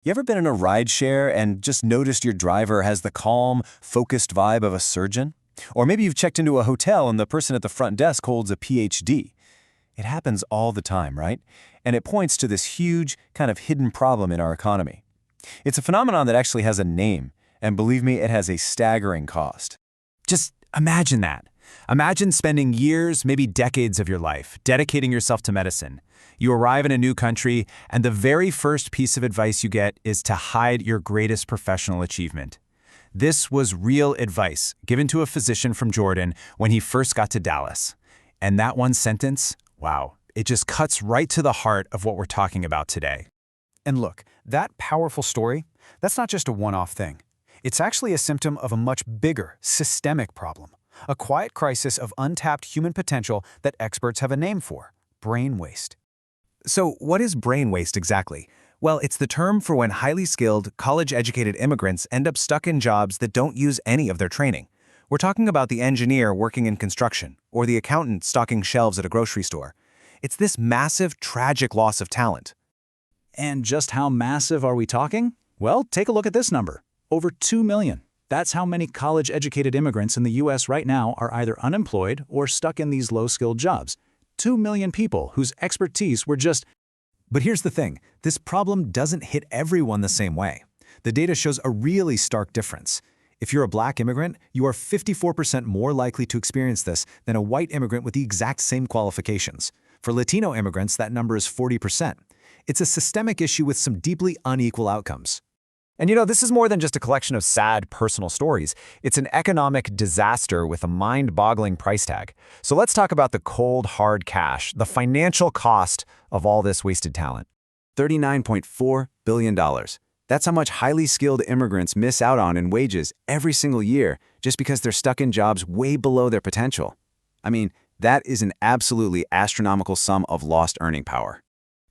You ever been in a rideshare and just noticed your driver has the calm, focused vibe of a surgeon? Or maybe you've checked into a hotel and the person at the front desk holds a PhD. It happens all the time, right? And it points to this huge, kind of hidden problem in our economy. It's a phenomenon that actually has a name, and believe me, it has a staggering cost. Just imagine that. Imagine spending years, maybe decades of your life, dedicating yourself to medicine. You arrive in a new country, and the very first piece of advice you get is to hide your greatest professional achievement. This was real advice given to a physician from Jordan when he first got to Dallas. And that one sentence, wow, it just cuts right to the heart of what we're talking about today. And look, that powerful story, that's not just a one-off thing. It's actually a symptom of a much bigger, systemic problem. A quiet crisis of untapped human potential that experts have a name for: brain waste. So what is brain waste exactly? Well, it's the term for when highly skilled, college-educated immigrants end up stuck in jobs that don't use any of their training. We're talking about the engineer working in construction or the accountant stocking shelves at a grocery store. It's this massive, tragic loss of talent. And just how massive are we talking? Well, take a look at this number. Over 2 million. That's how many college-educated immigrants in the U.S. right now are either unemployed or stuck in these low-skilled jobs. 2 million people whose expertise were just... But here's the thing, this problem doesn't hit everyone the same way. The data shows a really stark difference. If you're a black immigrant, you are 54% more likely to experience this than a white immigrant with the exact same qualifications. For Latino immigrants, that number is 40%. It's a systemic issue with some deeply unequal outcomes. And this is more than just a collection of sad personal stories. It's an economic disaster with a mind-boggling price tag. So let's talk about the cold, hard cash, the financial cost of all this wasted talent. $39.4 billion. That's how much highly skilled immigrants miss out on in wages every single year just because they're stuck in jobs way below their potential. I mean, that is an absolutely astronomical sum of lost earning power.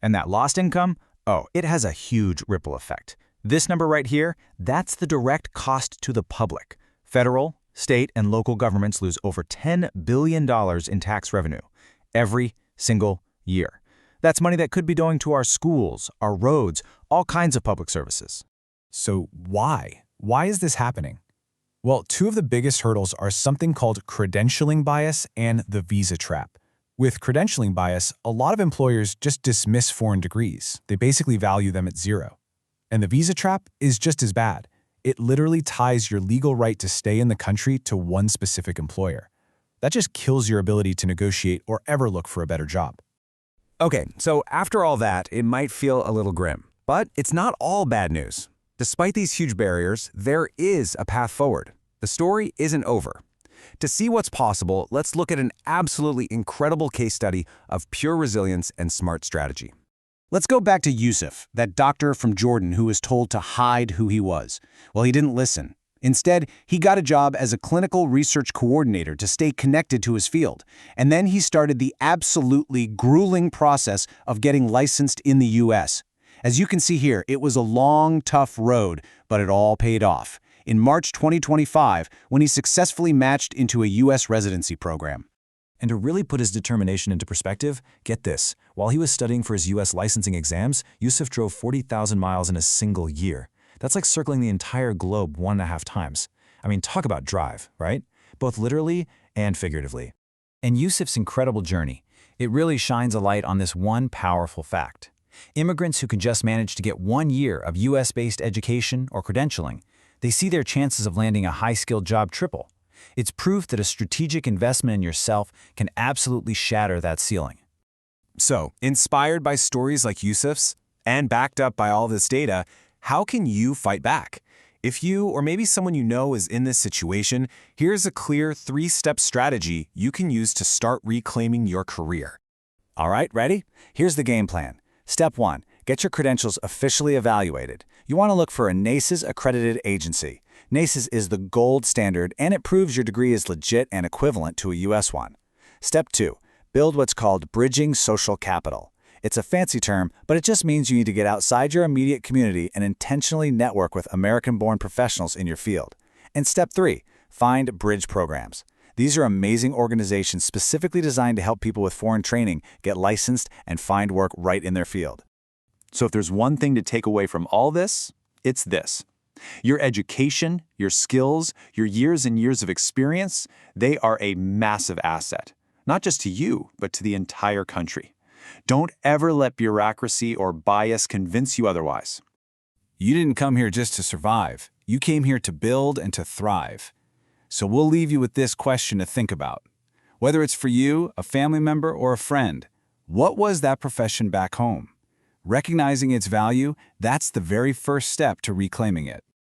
And that lost income? Oh, it has a huge ripple effect. This number right here, that's the direct cost to the public. Federal, state, and local governments lose over $10 billion in tax revenue every single year. That's money that could be going to our schools, our roads, all kinds of public services. So why? Why is this happening? Well, two of the biggest hurdles are something called credentialing bias and the visa trap. With credentialing bias, a lot of employers just dismiss foreign degrees. They basically value them at zero. And the visa trap is just as bad. It literally ties your legal right to stay in the country to one specific employer. That just kills your ability to negotiate or ever look for a better job. Okay, so after all that, it might feel a little grim. But it's not all bad news. Despite these huge barriers, there is a path forward. The story isn't over. To see what's possible, let's look at an absolutely incredible case study of pure resilience and smart strategy. Let's go back to Yusuf, that doctor from Jordan who was told to hide who he was. Well, he didn't listen. Instead, he got a job as a clinical research coordinator to stay connected to his field. And then he started the absolutely grueling process of getting licensed in the U.S. As you can see here, it was a long, tough road, but it all paid off. In March 2025, when he successfully matched into a U.S. residency program. And to really put his determination into perspective, get this. While he was studying for his U.S. licensing exams, Yusuf drove 40,000 miles in a single year. That's like circling the entire globe 1.5 times. I mean, talk about drive, right? Both literally and figuratively. And Yusuf's incredible journey, it really shines a light on this one powerful fact. Immigrants who can just manage to get 1 year of U.S.-based education or credentialing, they see their chances of landing a high-skilled job triple. It's proof that a strategic investment in yourself can absolutely shatter that ceiling. So, inspired by stories like Yusuf's, and backed up by all this data, how can you fight back? If you, or maybe someone you know, is in this situation, here's a clear 3-step strategy you can use to start reclaiming your career. All right, ready? Here's the game plan. Step 1, get your credentials officially evaluated. You want to look for a NACES accredited agency. NACES is the gold standard, and it proves your degree is legit and equivalent to a U.S. one. Step 2, build what's called bridging social capital. It's a fancy term, but it just means you need to get outside your immediate community and intentionally network with American-born professionals in your field. And step 3, find bridge programs. These are amazing organizations specifically designed to help people with foreign training get licensed and find work right in their field. So if there's one thing to take away from all this, it's this. Your education, your skills, your years and years of experience, they are a massive asset, not just to you, but to the entire country. Don't ever let bureaucracy or bias convince you otherwise. You didn't come here just to survive. You came here to build and to thrive. So we'll leave you with this question to think about. Whether it's for you, a family member, or a friend, what was that profession back home? Recognizing its value, that's the very first step to reclaiming it.